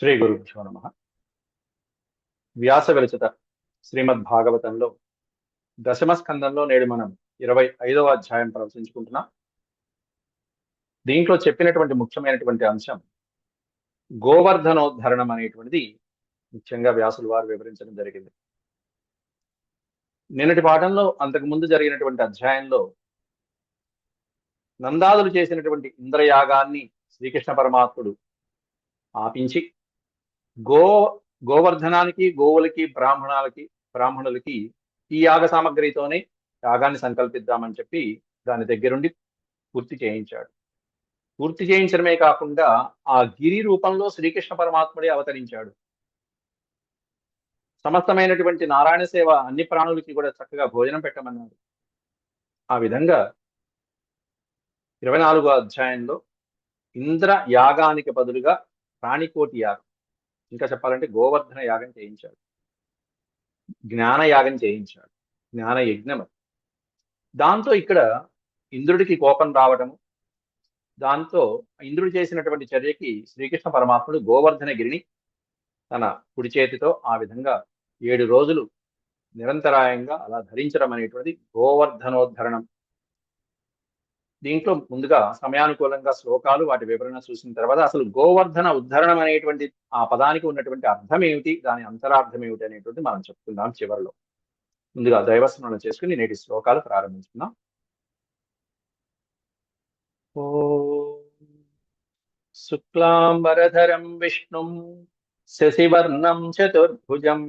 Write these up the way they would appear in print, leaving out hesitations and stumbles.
శ్రీ గురుభ్యో నమ. వ్యాస విరచిత శ్రీమద్భాగవతంలో దశమ స్కందంలో నేడు మనం 25వ అధ్యాయం ప్రవచించుకుంటున్నాం. దీంట్లో చెప్పినటువంటి ముఖ్యమైనటువంటి అంశం గోవర్ధనోద్ధరణం అనేటువంటిది ముఖ్యంగా వ్యాసుల వారు వివరించడం జరిగింది. నిన్నటి పాఠంలో అంతకు ముందు జరిగినటువంటి అధ్యాయంలో నందాదులు చేసినటువంటి ఇంద్రయాగాన్ని శ్రీకృష్ణ పరమాత్ముడు ఆపించి గో గోవర్ధనానికి, గోవులకి, బ్రాహ్మణులకి ఈ యాగ సామగ్రితోనే యాగాన్ని సంకల్పిద్దామని చెప్పి దాని దగ్గరుండి పూర్తి చేయించాడు. పూర్తి చేయించడమే కాకుండా ఆ గిరి రూపంలో శ్రీకృష్ణ పరమాత్ముడే అవతరించాడు. సమస్తమైనటువంటి నారాయణ సేవ అన్ని ప్రాణులకి కూడా చక్కగా భోజనం పెట్టమన్నాడు. ఆ విధంగా 24వ అధ్యాయంలో ఇంద్ర యాగానికి బదులుగా ప్రాణికోటి యాగం, ఇంకా చెప్పాలంటే గోవర్ధన యాగం చేయించాడు, జ్ఞాన యాగం చేయించాడు, జ్ఞాన యజ్ఞం. దాంతో ఇక్కడ ఇంద్రుడికి కోపం రావటము, దాంతో ఇంద్రుడు చేసినటువంటి చర్యకి శ్రీకృష్ణ పరమాత్ముడు గోవర్ధన గిరిని తన కుడి చేతితో ఆ విధంగా 7 రోజులు నిరంతరాయంగా అలా ధరించడం అనేటువంటిది గోవర్ధనోద్ధరణం. దీంట్లో ముందుగా సమయానుకూలంగా శ్లోకాలు, వాటి వివరణ చూసిన తర్వాత అసలు గోవర్ధన ఉద్ధరణం అనేటువంటి ఆ పదానికి ఉన్నటువంటి అర్థం ఏమిటి, దాని అంతరార్థం ఏమిటి అనేటువంటి మనం చెప్పుకుందాం చివరిలో. ముందుగా దైవస్మరణ చేసుకుని నేటి శ్లోకాలు ప్రారంభించుకుందాం. శుక్లాంబరధరం విష్ణుం శశివర్ణం చతుర్భుజం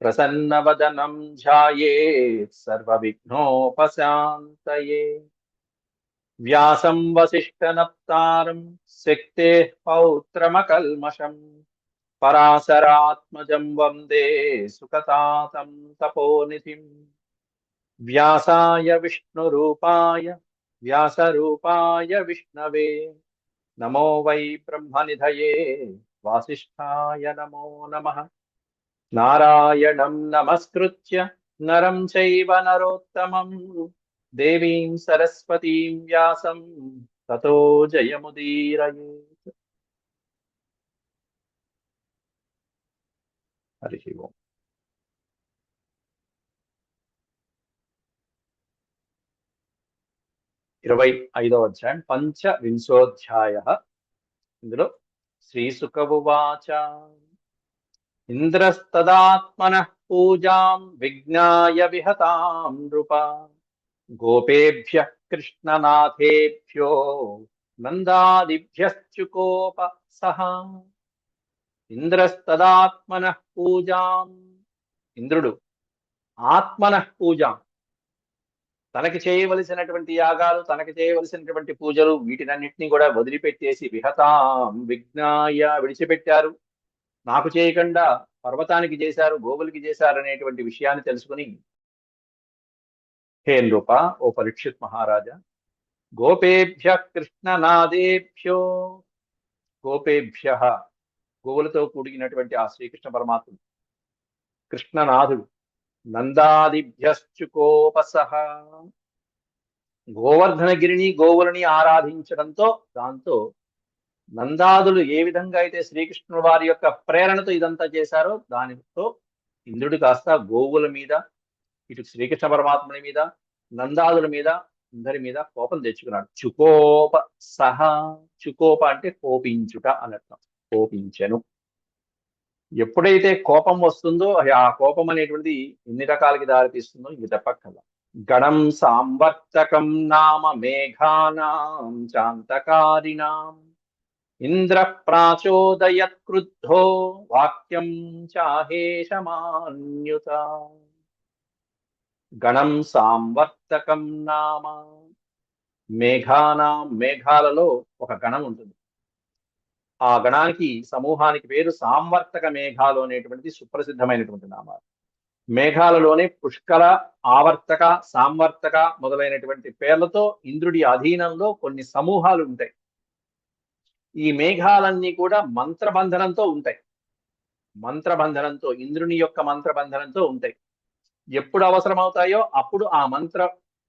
ప్రసన్నవదనం ధ్యాయేత్ సర్వవిఘ్నోపశాంతయే. వ్యాసం వసిష్ఠనప్తారం శక్తేః పౌత్రమకల్మషం పరాశరాత్మజం వందే సుఖతాతం తపోనిధిం. వ్యాసాయ వ్యాసరూపాయ విష్ణవే నమో వై బ్రహ్మనిధయే వాసిష్ఠాయ నమో నమః. నారాయణం నమస్కృత్య నరం చైవ నరోత్తమం దేవీం సరస్వతీం వ్యాసం తతో జయముదీరయేత్. హరి ఓం. ఇరవై 25వ అధ్యాయం పంచవింశోధ్యాయ. ఇందులో శ్రీసుక ఉవాచ. ఇంద్రస్తదాత్మనః పూజాం విజ్ఞాయ విహతాం నృప గోపేభ్యః కృష్ణనాథేభ్యో నందాదిభ్యశ్చుకోప సహ. ఇంద్రస్తదాత్మనః పూజాం, ఇంద్రుడు ఆత్మనః పూజాం, తనకి చేయవలసినటువంటి యాగాలు, తనకి చేయవలసినటువంటి పూజలు, వీటినన్నింటినీ కూడా వదిలిపెట్టేసి విహతాం విజ్ఞాయ విడిచిపెట్టారు. నాకు చేయకుండా పర్వతానికి చేశారు, గోవులకి చేశారు అనేటువంటి విషయాన్ని తెలుసుకుని, హే నృప, ఓ పరీక్షిత్ మహారాజా, గోపేభ్య కృష్ణనాదేభ్యో, గోపేభ్య గోవులతో కూడినటువంటి ఆ శ్రీకృష్ణ పరమాత్ముడు కృష్ణనాథుడు, నందాదిభ్యశ్చుకోపసహ, గోవర్ధనగిరిని, గోవులని ఆరాధించడంతో, దాంతో నందాదులు ఏ విధంగా అయితే శ్రీకృష్ణుడు వారి యొక్క ప్రేరణతో ఇదంతా చేశారో దానితో ఇంద్రుడు కాస్త గోవుల మీద, ఇటు శ్రీకృష్ణ పరమాత్ముని మీద, నందాదుల మీద, అందరి మీద కోపం తెచ్చుకున్నాడు. చుకోప సహ, చుకోప అంటే కోపించుట అనర్థం, కోపించెను. ఎప్పుడైతే కోపం వస్తుందో ఆ కోపం అనేటువంటిది ఎన్ని రకాలకి దారితీస్తుందో ఇది చెప్పక్కర్లా. గణం సాంవర్తకం నామ మేఘానాం చాంతకారిణాం ఇంద్ర ప్రాచోదయత్ క్రుద్ధో వాక్యం చాహేషమాన్యుత. గణం సాంవర్తకం నామ, మేఘానాం, మేఘాలలో ఒక గణం ఉంటుంది. ఆ గణానికి, సమూహానికి పేరు సాంవర్తక మేఘాలు అనేటువంటిది సుప్రసిద్ధమైనటువంటి నామాలు. మేఘాలలోనే పుష్కర, ఆవర్తక, సాంవర్తక మొదలైనటువంటి పేర్లతో ఇంద్రుడి అధీనంలో కొన్ని సమూహాలు ఉంటాయి. ఈ మేఘాలన్నీ కూడా మంత్రబంధనంతో ఉంటాయి. మంత్రబంధనంతో, ఇంద్రుని యొక్క మంత్రబంధనంతో ఉంటాయి. ఎప్పుడు అవసరమవుతాయో అప్పుడు ఆ మంత్ర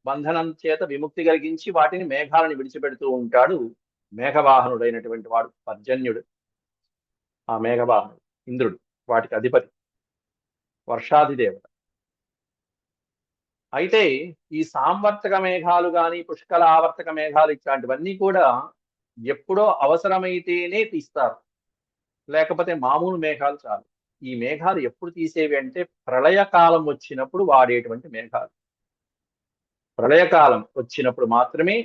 బంధనం చేత విముక్తి కలిగించి వాటిని, మేఘాలను విడిచిపెడుతూ ఉంటాడు మేఘవాహనుడైనటువంటి వాడు పర్జన్యుడు. ఆ మేఘవాహనుడు ఇంద్రుడు, వాటికి అధిపతి, వర్షాధిదేవత. అయితే ఈ సాంవర్తక మేఘాలు కానీ పుష్కల ఆవర్తక మేఘాలు ఇట్లాంటివన్నీ కూడా ఎప్పుడో అవసరమైతేనే తీస్తారు, లేకపోతే మామూలు మేఘాలు చాలు. ఈ మేఘాలు ఎప్పుడు తీసేవి అంటే ప్రళయకాలం వచ్చినప్పుడు వాడేటువంటి మేఘాలు. ప్రళయకాలం వచ్చినప్పుడు మాత్రమే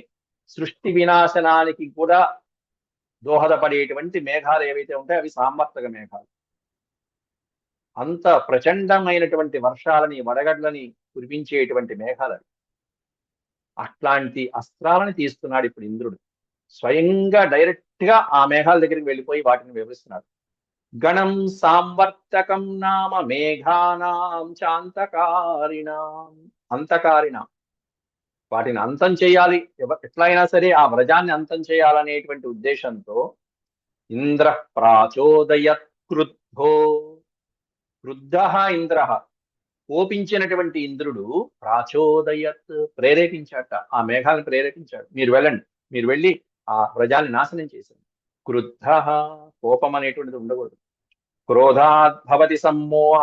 సృష్టి వినాశనానికి కూడా దోహదపడేటువంటి మేఘాలు ఏవైతే ఉంటాయో అవి సాంవర్తక మేఘాలు. అంత ప్రచండమైనటువంటి వర్షాలని వడగడ్లని కురిపించేటువంటి మేఘాలు అవి. అట్లాంటి అస్త్రాలను తీస్తున్నాడు ఇప్పుడు ఇంద్రుడు. స్వయంగా డైరెక్ట్ గా ఆ మేఘాల దగ్గరికి వెళ్ళిపోయి వాటిని వివరిస్తున్నాడు. గణం సాంవర్తకం నామ మేఘానాం చాంతకారిణాం. అంతకారిణ, వాటిని అంతం చేయాలి, ఎట్లయినా సరే ఆ వ్రజాన్ని అంతం చేయాలనేటువంటి ఉద్దేశంతో ఇంద్ర ప్రాచోదయత్ క్రుద్ధో. క్రుద్ధ ఇంద్ర, కోపించినటువంటి ఇంద్రుడు ప్రాచోదయత్ ప్రేరేపించాట, ఆ మేఘాలను ప్రేరేపించాడు. మీరు వెళ్ళండి, మీరు వెళ్ళి ఆ వ్రజాన్ని నాశనం చేశారు. క్రుద్ధ, కోపం అనేటువంటిది ఉండకూడదు. క్రోధాద్భవతి సమ్మోహ,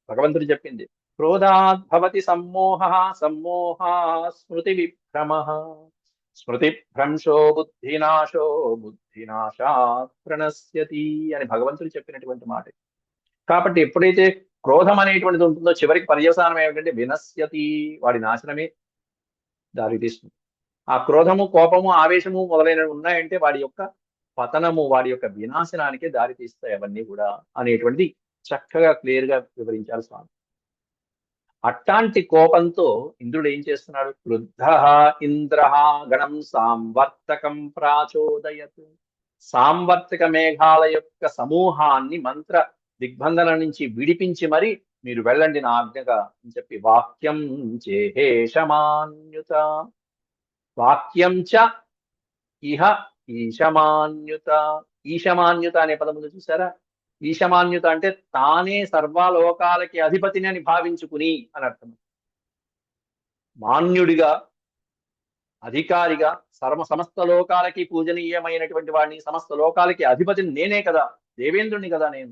భగవంతుడు చెప్పింది. క్రోధాద్భవతి సమ్మోహ, సమ్మోహ స్మృతి విభ్రమ, స్మృతి భ్రంశో బుద్ధినాశో, బుద్ధినాశాత్ ప్రణశ్యతి అని భగవంతుడు చెప్పినటువంటి మాట. కాబట్టి ఎప్పుడైతే క్రోధం అనేటువంటిది ఉంటుందో చివరికి పర్యవసానం ఏమిటంటే వినశ్యతి, వాడి నాశనమే దారి తీస్తుంది. ఆ క్రోధము, కోపము, ఆవేశము మొదలైనవి ఉన్నాయంటే వాడి యొక్క పతనము, వాడి యొక్క వినాశనానికే దారి తీస్తాయి అవన్నీ కూడా అనేటువంటిది చక్కగా క్లియర్ గా వివరించారు స్వామి. అట్లాంటి కోపంతో ఇంద్రుడు ఏం చేస్తున్నాడు? క్రుద్ధ ఇంద్ర గణం సాంవర్తకం ప్రాచోదయత్. సాంవర్తక మేఘాల యొక్క సమూహాన్ని మంత్ర దిగ్బంధన నుంచి విడిపించి మరి మీరు వెళ్ళండి నా ఆజ్ఞగా అని చెప్పి వాక్యం చేహేషమాన్యుత. వాక్యం చ ఇహ ఈశమాన్యుత. ఈశమాన్యుత అనే పదం ఉంది చూసారా? ఈశమాన్యుత అంటే తానే సర్వలోకాలకి అధిపతిని అని భావించుకుని అని అర్థం. మాన్యుడిగా, అధికారిగా, సమస్త లోకాలకి పూజనీయమైనటువంటి వాడిని, సమస్త లోకాలకి అధిపతిని నేనే కదా, దేవేంద్రుని కదా నేను,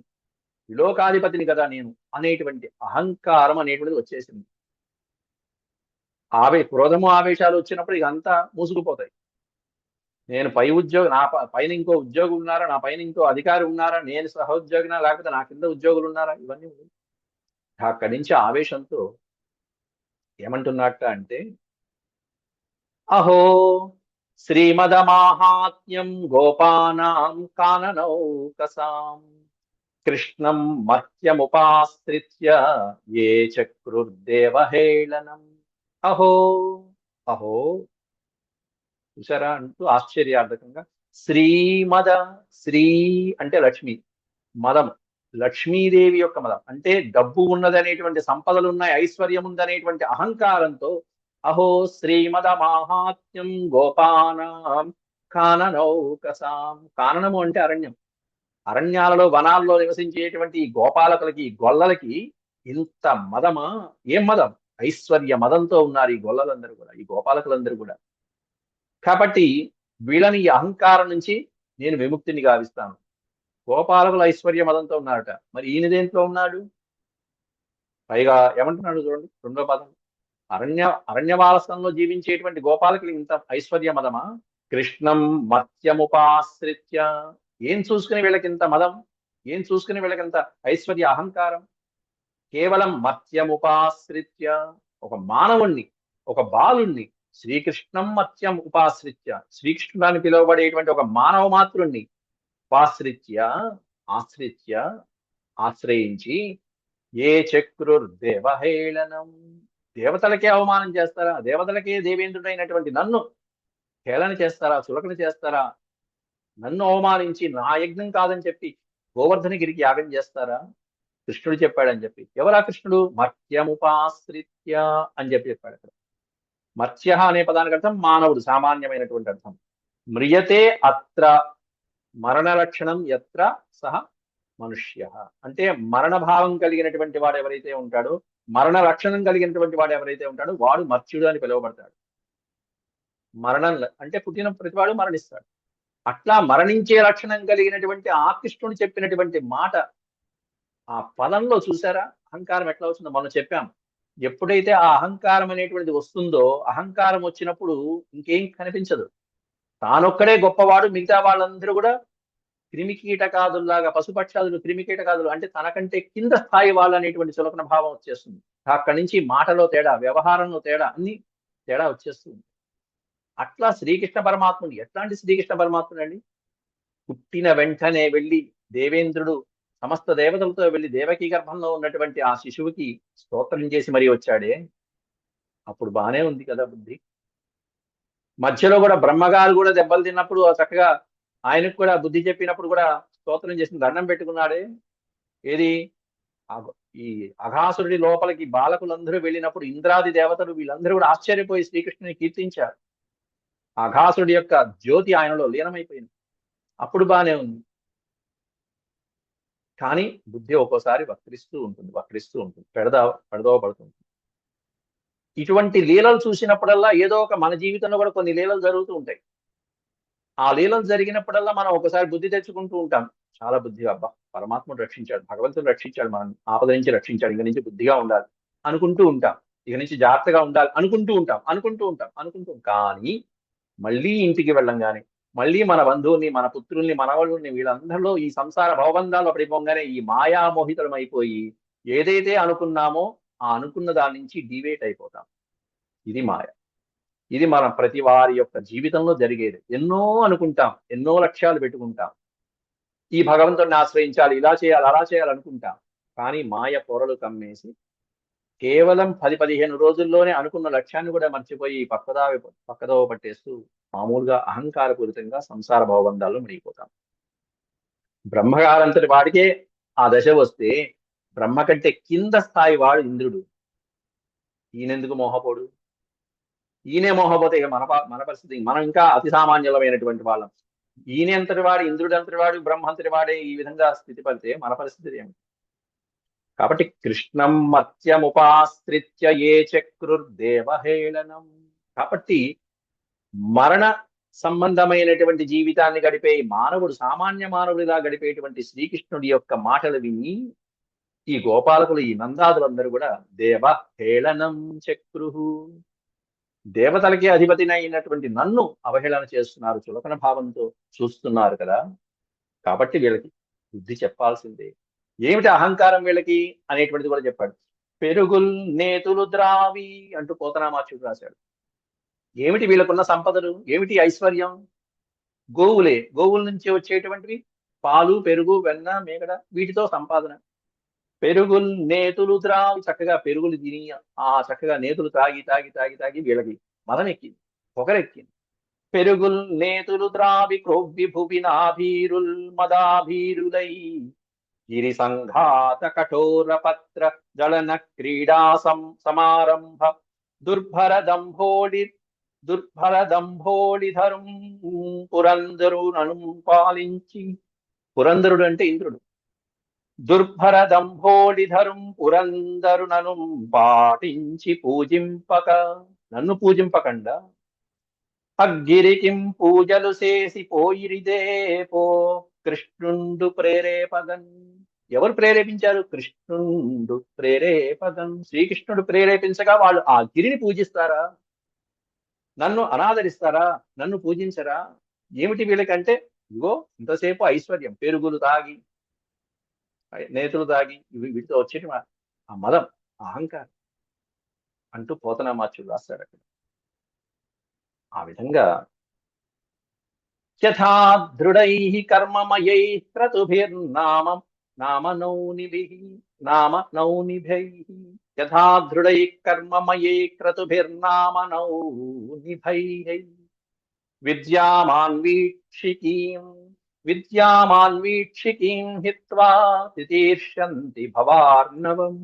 విలోకాధిపతిని కదా నేను అనేటువంటి అహంకారం అనేటువంటిది వచ్చేసింది. క్రోధము ఆవేశాలు వచ్చినప్పుడు ఇక అంతా మూసుకుపోతాయి. నేను పై ఉద్యోగి, నా పైన ఇంకో ఉద్యోగి ఉన్నారా, నా పైన ఇంకో అధికారి ఉన్నారా, నేను సహోద్యోగినా, లేకపోతే నా కింద ఉద్యోగులు ఉన్నారా, ఇవన్నీ అక్కడి నుంచి ఆవేశంతో ఏమంటున్నట్ట అంటే అహో శ్రీమదమాహాత్మ్యం గోపానాం కాననౌకసాం కృష్ణం మహ్యముపాశ్రిత్య ఏ చక్రుర్దేవహేళనం. అహో, అహో చూసారా అంటూ ఆశ్చర్యార్థకంగా శ్రీమద, శ్రీ అంటే లక్ష్మి, మదం లక్ష్మీదేవి యొక్క మదం అంటే డబ్బు ఉన్నదనేటువంటి, సంపదలు ఉన్నాయి, ఐశ్వర్యం ఉందనేటువంటి అహంకారంతో అహో శ్రీమద మాహాత్మ్యం గోపానాం కాననౌకసాం. కాననము అంటే అరణ్యం, అరణ్యాలలో వనాల్లో నివసించేటువంటి ఈ గోపాలకులకి, ఈ గొల్లలకి ఇంత మదమా? ఏం మదం? ఐశ్వర్య మదంతో ఉన్నారు ఈ గొల్లలందరూ కూడా, ఈ గోపాలకులందరూ కూడా. కాబట్టి వీళ్ళని ఈ అహంకారం నుంచి నేను విముక్తిని గావిస్తాను. గోపాలకులు ఐశ్వర్య మదంతో ఉన్నారట, మరి ఈయన దేంట్లో ఉన్నాడు? పైగా ఏమంటున్నాడు చూడండి రెండో పదం, అరణ్యవాసంలో జీవించేటువంటి గోపాలకులు ఇంత ఐశ్వర్య మదమా? కృష్ణం మత్స్యముపాశ్రిత్య. ఏం చూసుకుని వీళ్ళకి ఇంత మదం? ఏం చూసుకుని వీళ్ళకి ఇంత ఐశ్వర్య అహంకారం? కేవలం మత్స్యముపాశ్రిత్య, ఒక మానవుణ్ణి, ఒక బాలుణ్ణి, శ్రీకృష్ణం మత్స్యం ఉపాశ్రిత్య, శ్రీకృష్ణుడాన్ని పిలువబడేటువంటి ఒక మానవ మాతృణ్ణి ఉపాశ్రిత్య, ఆశ్రిత్య, ఆశ్రయించి ఏ చక్రుర్దేవహేళనం. దేవతలకే అవమానం చేస్తారా? దేవతలకే దేవేంద్రుడైనటువంటి నన్ను హేళన చేస్తారా? చులకన చేస్తారా? నన్ను అవమానించి నా యజ్ఞం కాదని చెప్పి గోవర్ధనగిరికి యాగం చేస్తారా? కృష్ణుడు చెప్పాడని చెప్పి. ఎవరా కృష్ణుడు? మర్త్యముపాశ్రిత్య అని చెప్పి చెప్పాడు అక్కడ. మత్స్య అనే పదానికి అర్థం మానవుడు, సామాన్యమైనటువంటి అర్థం. మ్రియతే అత్ర, మరణ లక్షణం ఎత్ర సహ మనుష్య అంటే మరణభావం కలిగినటువంటి వాడు ఎవరైతే ఉంటాడో, మరణ లక్షణం కలిగినటువంటి వాడు ఎవరైతే ఉంటాడో వాడు మర్త్యుడు అని పిలువబడతాడు. మరణం అంటే పుట్టిన ప్రతివాడు మరణిస్తాడు. అట్లా మరణించే లక్షణం కలిగినటువంటి ఆ కృష్ణుడు చెప్పినటువంటి మాట, ఆ పదంలో చూసారా అహంకారం ఎట్లా వస్తుందో మనం చెప్పాం. ఎప్పుడైతే ఆ అహంకారం అనేటువంటిది వస్తుందో, అహంకారం వచ్చినప్పుడు ఇంకేం కనిపించదు. తానొక్కడే గొప్పవాడు, మిగతా వాళ్ళందరూ కూడా క్రిమికీటకాదుల్లాగా, పశుపక్షాదులు క్రిమికీటకాదులు అంటే తనకంటే కింద స్థాయి వాళ్ళు అనేటువంటి చులకన భావం వచ్చేస్తుంది. అక్కడి నుంచి మాటలో తేడా, వ్యవహారంలో తేడా, అన్ని తేడా వచ్చేస్తుంది. అట్లా శ్రీకృష్ణ పరమాత్ముడు ఎట్లాంటి శ్రీకృష్ణ పరమాత్ముడు అండి? పుట్టిన వెంటనే వెళ్ళి దేవేంద్రుడు సమస్త దేవతలతో వెళ్ళి దేవకీ గర్భంలో ఉన్నటువంటి ఆ శిశువుకి స్తోత్రం చేసి మరీ వచ్చాడే, అప్పుడు బానే ఉంది కదా బుద్ధి. మధ్యలో కూడా బ్రహ్మగారు కూడా దెబ్బలు తిన్నప్పుడు చక్కగా ఆయనకు కూడా బుద్ధి చెప్పినప్పుడు కూడా స్తోత్రం చేసిన దండం పెట్టుకున్నాడే. ఏది ఈ అఘాసురుడి లోపలికి బాలకులందరూ వెళ్ళినప్పుడు ఇంద్రాది దేవతలు వీళ్ళందరూ కూడా ఆశ్చర్యపోయి శ్రీకృష్ణుని కీర్తించారు. అఘాసురుడి యొక్క జ్యోతి ఆయనలో లీనమైపోయింది. అప్పుడు బానే ఉంది. కానీ బుద్ధి ఒక్కోసారి వక్రిస్తూ ఉంటుంది, పెడదవ పడుతుంది. ఇటువంటి లీలలు చూసినప్పుడల్లా ఏదో ఒక మన జీవితంలో కూడా కొన్ని లీలలు జరుగుతూ ఉంటాయి. ఆ లీలలు జరిగినప్పుడల్లా మనం ఒకసారి బుద్ధి తెచ్చుకుంటూ ఉంటాం. చాలా బుద్ధి, అబ్బా పరమాత్ముడు రక్షించాడు, భగవంతుడు రక్షించాడు, మనం ఆపద నుంచి రక్షించాడు, ఇక నుంచి బుద్ధిగా ఉండాలి అనుకుంటూ ఉంటాం. ఇక నుంచి జాగ్రత్తగా ఉండాలి అనుకుంటూ ఉంటాం. కానీ మళ్ళీ ఇంటికి వెళ్ళంగానే, మళ్ళీ మన బంధువుల్ని, మన పుత్రుల్ని, మనవళ్ళని, వీళ్ళందరిలో ఈ సంసార భవబంధాలు పడిపోగానే ఈ మాయామోహితులం అయిపోయి ఏదైతే అనుకున్నామో ఆ అనుకున్న దాని నుంచి డివేట్ అయిపోతాం. ఇది మాయ. ఇది మన ప్రతి వారి యొక్క జీవితంలో జరిగేది. ఎన్నో అనుకుంటాం, ఎన్నో లక్ష్యాలు పెట్టుకుంటాం. ఈ భగవంతుడిని ఆశ్రయించాలి, ఇలా చేయాలి, అలా చేయాలి అనుకుంటాం. కానీ మాయ పొరలు కమ్మేసి కేవలం 10-15 రోజుల్లోనే అనుకున్న లక్ష్యాన్ని కూడా మర్చిపోయి పక్కదోవ పట్టేస్తూ మామూలుగా అహంకారపూరితంగా సంసార భవబంధాల్లో మునిగిపోతాం. బ్రహ్మగారంతటి వాడికే ఆ దశ వస్తే బ్రహ్మ కంటే కింద స్థాయి వాడు ఇంద్రుడు. ఈయనెందుకు మోహపోడు? ఈయనే మోహపోతే ఇక మన పరిస్థితి, మనం ఇంకా అతి సామాన్యులమైనటువంటి వాళ్ళం. ఈయన అంతటి వాడు, ఇంద్రుడు అంతటి వాడు, బ్రహ్మంతటి వాడే ఈ విధంగా స్థితి పడితే మన పరిస్థితి ఏమిటి? కాబట్టి కృష్ణం మత్యముపాశ్రిత్య ఏ చక్రుర్దేవహేళనం. కాబట్టి మరణ సంబంధమైనటువంటి జీవితాన్ని గడిపే మానవుడు, సామాన్య మానవుడిగా గడిపేటువంటి శ్రీకృష్ణుడి యొక్క మాటలు విని ఈ గోపాలకులు, ఈ నందాదులందరూ కూడా దేవహేళనం చక్రుహు, దేవతలకి అధిపతినైనటువంటి నన్ను అవహేళన చేస్తున్నారు, చులకన భావంతో చూస్తున్నారు కదా. కాబట్టి వీళ్ళకి బుద్ధి చెప్పాల్సిందే. ఏమిటి అహంకారం వీళ్ళకి అనేటువంటిది కూడా చెప్పాడు. పెరుగుల్ నేతులు ద్రావి అంటూ పోతనామాచ్యుడు రాశాడు. ఏమిటి వీళ్ళకున్న సంపదలు, ఏమిటి ఐశ్వర్యం? గోవులే. గోవుల నుంచి వచ్చేటువంటివి పాలు, పెరుగు, వెన్న, మేగడ, వీటితో సంపాదన. పెరుగుల్ నేతులు ద్రావి, చక్కగా పెరుగులు తిని ఆ చక్కగా నేతులు తాగి వీళ్ళకి మదం ఎక్కింది, పొగరెక్కింది. పెరుగుల్ నేతులు ద్రావి క్రోవ్వి భువినాభీరుల్ మదాభీరులై గిరి సంఘాత కఠోర పత్ర జళన క్రీడా సమారంభ దుర్భర దంభోళిధరం పురంధరునను పాలించి. పురంధరుడు అంటే ఇంద్రుడు. దుర్భర దంభోళిధరం పురంధరునను పాటించి పూజింపక, నన్ను పూజింపకుండా అగ్గిరికిం పూజలు చేసి పోయిరిదేపో కృష్ణుండు ప్రేరేపగన్. ఎవరు ప్రేరేపించారు? కృష్ణుండు ప్రేరేపగన్. శ్రీకృష్ణుడు ప్రేరేపించగా వాళ్ళు ఆ గిరిని పూజిస్తారా? నన్ను అనాదరిస్తారా? నన్ను పూజించరా? ఏమిటి వీళ్ళకంటే, ఇగో ఇంతసేపు ఐశ్వర్యం, పెరుగులు తాగి, నేతులు తాగి, వీటితో వచ్చేటి ఆ మదం, అహంకారం అంటూ పోతనామాచ్యుడు రాస్తాడు అక్కడ. ఆ విధంగా యథా దృఢై కర్మమయై క్రతుభిర్నామ నౌనిభై యథా దృఢై కర్మమయై క్రతుభిర్నామ నౌనిభై విద్యామాన్ వీక్షికీం హిత్వా తితీర్షంతి భవార్ణవం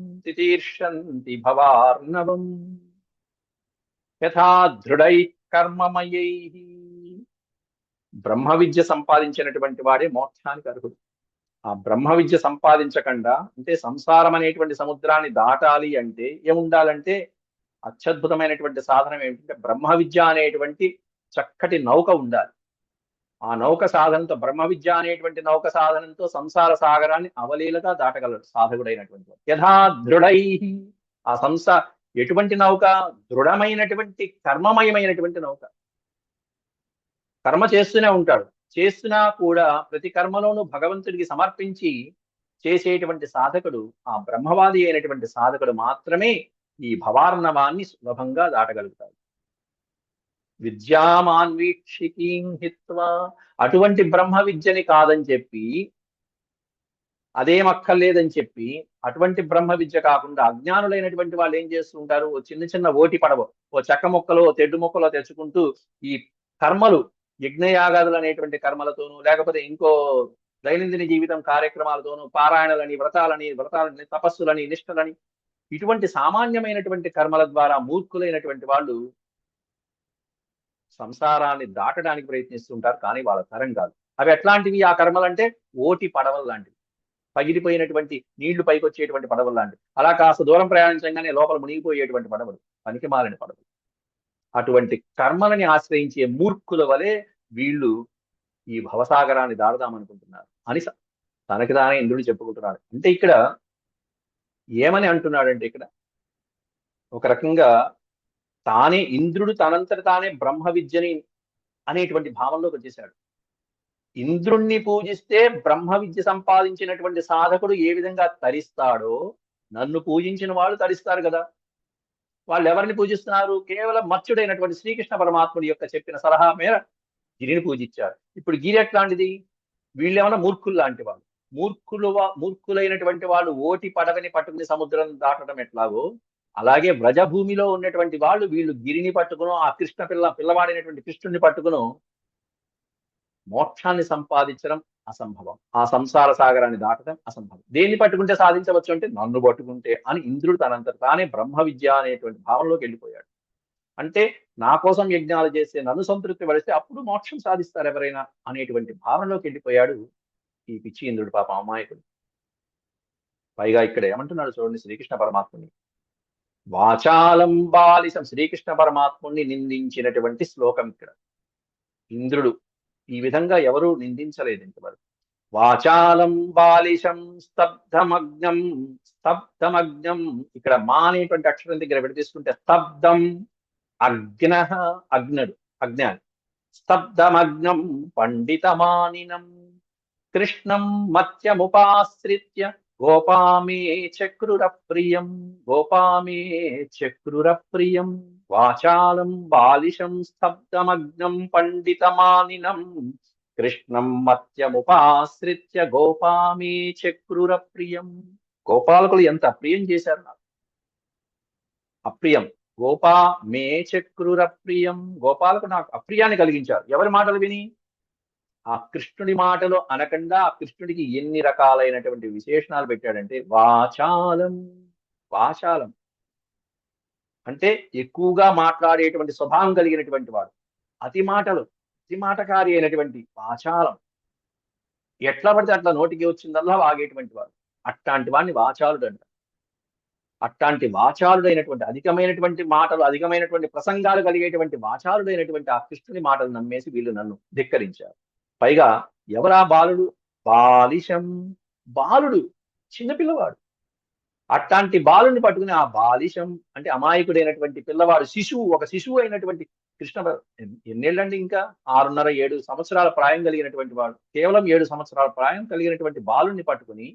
యథా దృఢై కర్మమయై. బ్రహ్మ విద్య సంపాదించినటువంటి వాడే మోక్షానికి అర్హుడు. ఆ బ్రహ్మ విద్య సంపాదించకుండా, అంటే సంసారం అనేటువంటి సముద్రాన్ని దాటాలి అంటే ఏముండాలంటే అత్యద్భుతమైనటువంటి సాధనం ఏమిటంటే బ్రహ్మ విద్య అనేటువంటి చక్కటి నౌక ఉండాలి. ఆ నౌక సాధనంతో, బ్రహ్మ విద్య అనేటువంటి నౌక సాధనంతో సంసార సాగరాన్ని అవలీలగా దాటగలడు సాధకుడైనటువంటి వాడు. యథా దృఢై, ఆ ఎటువంటి నౌక? దృఢమైనటువంటి కర్మమయమైనటువంటి నౌక. కర్మ చేస్తూనే ఉంటాడు. చేస్తున్నా కూడా ప్రతి కర్మలోనూ భగవంతుడికి సమర్పించి చేసేటువంటి సాధకుడు, ఆ బ్రహ్మవాది అయినటువంటి సాధకుడు మాత్రమే ఈ భవార్ణవాన్ని సులభంగా దాటగలుగుతాడు. విద్యామాన్వీక్షికీం హిత్వా, అటువంటి బ్రహ్మ విద్యని కాదని చెప్పి, అదేం అక్కర్లేదని చెప్పి, అటువంటి బ్రహ్మ విద్య కాకుండా అజ్ఞానులైనటువంటి వాళ్ళు ఏం చేస్తుంటారు? ఓ చిన్న చిన్న ఓటి పడవ, ఓ చెక్క మొక్కలో, తెడ్డు మొక్కలో తెచ్చుకుంటూ ఈ కర్మలు, యజ్ఞయాగాదులు అనేటువంటి కర్మలతోనూ, లేకపోతే ఇంకో దైనందిన జీవితం కార్యక్రమాలతోనూ, పారాయణలని, వ్రతాలని, తపస్సులని, నిష్ఠలని, ఇటువంటి సామాన్యమైనటువంటి కర్మల ద్వారా మూర్ఖులైనటువంటి వాళ్ళు సంసారాన్ని దాటడానికి ప్రయత్నిస్తుంటారు. కానీ వాళ్ళ తరం కాదు. అవి ఎట్లాంటివి ఆ కర్మలంటే? ఓటి పడవలు లాంటివి, పగిలిపోయినటువంటి నీళ్లు పైకి వచ్చేటువంటి పడవలు లాంటివి, అలా కాస్త దూరం ప్రయాణించగానే లోపల మునిగిపోయేటువంటి పడవలు, పనికిమాలిన పడవలు. అటువంటి కర్మలని ఆశ్రయించే మూర్ఖుల వలె వీళ్ళు ఈ భవసాగరాన్ని దాడదామనుకుంటున్నారు అని తనకి తానే ఇంద్రుడు చెప్పుకుంటున్నాడు. అంటే ఇక్కడ ఏమని అంటున్నాడంటే, ఇక్కడ ఒక రకంగా తానే ఇంద్రుడు తనంతట తానే బ్రహ్మ విద్యని అనేటువంటి భావంలోకి వచ్చేశాడు. ఇంద్రుణ్ణి పూజిస్తే బ్రహ్మ విద్య సంపాదించినటువంటి సాధకుడు ఏ విధంగా తరిస్తాడో, నన్ను పూజించిన వాళ్ళు తరిస్తారు కదా. వాళ్ళు ఎవరిని పూజిస్తున్నారు? కేవలం మత్స్యుడైనటువంటి శ్రీకృష్ణ పరమాత్ముడి యొక్క చెప్పిన సలహా మేర గిరిని పూజించారు. ఇప్పుడు గిరి ఎట్లాంటిది? వీళ్ళేమన్నా మూర్ఖులు లాంటి వాళ్ళు. మూర్ఖులైనటువంటి వాళ్ళు ఓటి పడవని పట్టుకుని సముద్రం దాటడం ఎట్లాగో, అలాగే వ్రజభూమిలో ఉన్నటువంటి వాళ్ళు వీళ్ళు గిరిని పట్టుకునో, ఆ పిల్లవాడైనటువంటి కృష్ణుని పట్టుకునో మోక్షాన్ని సంపాదించడం అసంభవం. ఆ సంసార సాగరాన్ని దాటడం అసంభవం. దేన్ని పట్టుకుంటే సాధించవచ్చు అంటే, నన్ను పట్టుకుంటే అని ఇంద్రుడు తనంతట తానే బ్రహ్మ విద్య అనేటువంటి భావంలోకి వెళ్ళిపోయాడు. అంటే నా కోసం యజ్ఞాలు చేస్తే, నన్ను సంతృప్తి పడిస్తే అప్పుడు మోక్షం సాధిస్తారు ఎవరైనా అనేటువంటి భావనలోకి వెళ్ళిపోయాడు ఈ పిచ్చి ఇంద్రుడు, పాపం అమాయకుడు. పైగా ఇక్కడ ఏమంటున్నాడు చూడండి శ్రీకృష్ణ పరమాత్ముని. వాచాలం బాలిసం, శ్రీకృష్ణ పరమాత్ముని నిందించినటువంటి శ్లోకం ఇక్కడ. ఇంద్రుడు ఈ విధంగా ఎవరూ నిందించలేదు ఇంతవరకు. వాచాలం బాలిషం స్తబ్ధమగ్నం, స్తబ్ధమగ్నం, ఇక్కడ మా అనేటువంటి అక్షరం దగ్గర విడదీసుకుంటే స్తబ్దం, అగ్న, అగ్నుడు, అజ్ఞాని. స్తబ్ధమగ్నం పండితమానినం కృష్ణం మత్యముపాశ్రిత్య గోపామే చక్రురప్రియం, గోపామే చక్రురప్రియం. వాచాలం బాలిషం స్తబ్ధమగ్నం పండితమానినం కృష్ణం మత్యముపాశ్రిత్య గోపామే చక్రురప్రియం. గోపాలకులు ఎంత అప్రియం చేశారు నాకు. అప్రియం, గోపా మే చక్రురప్రియం, గోపాలకు నాకు అప్రియాన్ని కలిగించారు. ఎవరి మాటలు విని? ఆ కృష్ణుడి మాటలు అనకుండా ఆ కృష్ణుడికి ఎన్ని రకాలైనటువంటి విశేషణాలు పెట్టాడంటే, వాచాలం. వాచాలం అంటే ఎక్కువగా మాట్లాడేటువంటి స్వభావం కలిగినటువంటి వాడు, అతి మాటకారి అయినటువంటి వాచాలం. ఎట్లా పడితే అట్లా నోటికి వచ్చిందల్లా వాగేటువంటి వాడు, అట్లాంటి వాడిని వాచాలుడు అంట. అట్లాంటి వాచాలుడైనటువంటి, అధికమైనటువంటి మాటలు, అధికమైనటువంటి ప్రసంగాలు కలిగేటువంటి వాచాలుడైనటువంటి ఆ కృష్ణుని మాటలు నమ్మేసి వీళ్ళు నన్ను ధిక్కరించారు. పైగా ఎవరా బాలుడు? బాలిషం, బాలుడు, చిన్నపిల్లవాడు. అట్లాంటి బాలుని పట్టుకుని ఆ బాలిషం అంటే అమాయకుడైనటువంటి పిల్లవాడు, శిశువు, ఒక శిశువు అయినటువంటి కృష్ణ, ఎన్నేళ్ళండి ఇంకా? 6.5-7 సంవత్సరాల ప్రాయం కలిగినటువంటి వాడు, కేవలం 7 సంవత్సరాల ప్రాయం కలిగినటువంటి బాలుని పట్టుకుని